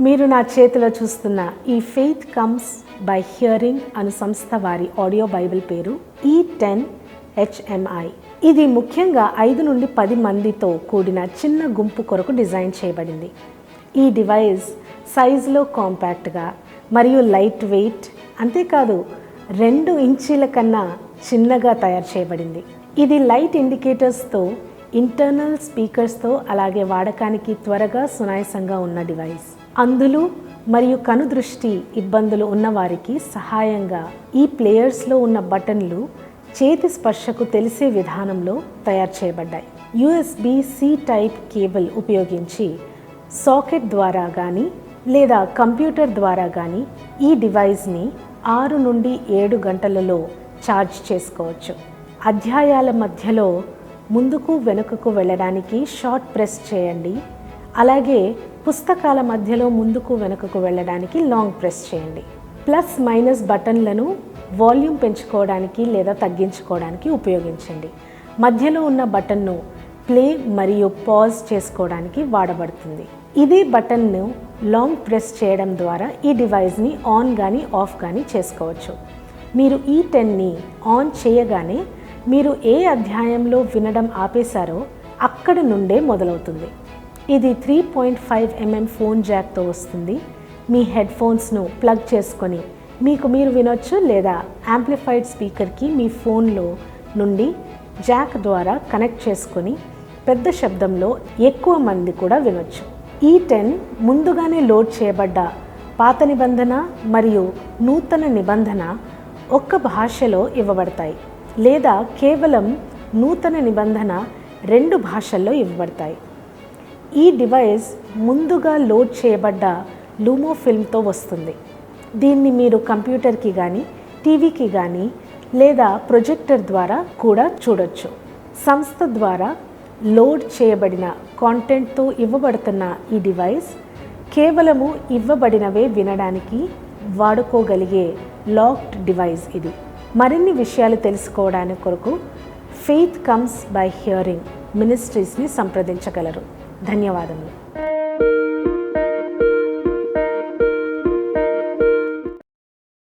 మీరు నా చేతిలో చూస్తున్న ఈ ఫెయిత్ కమ్స్ బై హియరింగ్ అను సంస్థ వారి ఆడియో బైబిల్ పేరు E10 HMI. ఇది ముఖ్యంగా 5 నుండి 10 మందితో కూడిన చిన్న గుంపు కొరకు డిజైన్ చేయబడింది. ఈ డివైస్ సైజులో కాంపాక్ట్గా మరియు లైట్ వెయిట్, అంతేకాదు 2 ఇంచీల కన్నా చిన్నగా తయారు చేయబడింది. ఇది లైట్ ఇండికేటర్స్తో, ఇంటర్నల్ స్పీకర్స్తో, అలాగే వాడకానికి త్వరగా సునాయాసంగా ఉన్న డివైస్. అందులు మరియు కనుదృష్టి ఇబ్బందులు ఉన్నవారికి సహాయంగా ఈ ప్లేయర్స్లో ఉన్న బటన్లు చేతి స్పర్శకు తెలిసే విధానంలో తయారు చేయబడ్డాయి. USB-C టైప్ కేబుల్ ఉపయోగించి సాకెట్ ద్వారా కానీ లేదా కంప్యూటర్ ద్వారా కానీ ఈ డివైస్ని 6 నుండి 7 గంటలలో ఛార్జ్ చేసుకోవచ్చు. అధ్యాయాల మధ్యలో ముందుకు వెనుకకు వెళ్ళడానికి షార్ట్ ప్రెస్ చేయండి. అలాగే పుస్తకాల మధ్యలో ముందుకు వెనుకకు వెళ్ళడానికి లాంగ్ ప్రెస్ చేయండి. ప్లస్ మైనస్ బటన్లను వాల్యూమ్ పెంచుకోవడానికి లేదా తగ్గించుకోవడానికి ఉపయోగించండి. మధ్యలో ఉన్న బటన్ను ప్లే మరియు పాజ్ చేసుకోవడానికి వాడబడుతుంది. ఇదే బటన్ను లాంగ్ ప్రెస్ చేయడం ద్వారా ఈ డివైస్ని ఆన్ కానీ ఆఫ్ కానీ చేసుకోవచ్చు. మీరు E10ని ఆన్ చేయగానే మీరు ఏ అధ్యాయంలో వినడం ఆపేశారో అక్కడ నుండే మొదలవుతుంది. ఇది 3.5mm ఫోన్ జాక్తో వస్తుంది. మీ హెడ్ ఫోన్స్ను ప్లగ్ చేసుకొని మీరు వినొచ్చు, లేదా యాంప్లిఫైడ్ స్పీకర్కి మీ ఫోన్లో నుండి జాక్ ద్వారా కనెక్ట్ చేసుకొని పెద్ద శబ్దంలో ఎక్కువ మంది కూడా వినొచ్చు. E10 ముందుగానే లోడ్ చేయబడ్డ పాత నిబంధన మరియు నూతన నిబంధన ఒక్క భాషలో ఇవ్వబడతాయి, లేదా కేవలం నూతన నిబంధన 2 భాషల్లో ఇవ్వబడతాయి. ఈ డివైస్ ముందుగా లోడ్ చేయబడ్డ లూమో ఫిల్మ్తో వస్తుంది. దీన్ని మీరు కంప్యూటర్కి కానీ టీవీకి కానీ లేదా ప్రొజెక్టర్ ద్వారా కూడా చూడొచ్చు. సంస్థ ద్వారా లోడ్ చేయబడిన కాంటెంట్తో ఇవ్వబడుతున్న ఈ డివైస్ కేవలము ఇవ్వబడినవే వినడానికి వాడుకోగలిగే లాక్డ్ డివైస్. ఇది మరిన్ని విషయాలు తెలుసుకోవడానికి కొరకు ఫెయిత్ కమ్స్ బై హియరింగ్ మినిస్ట్రీస్ని సంప్రదించగలరు. ధన్యవాదములు.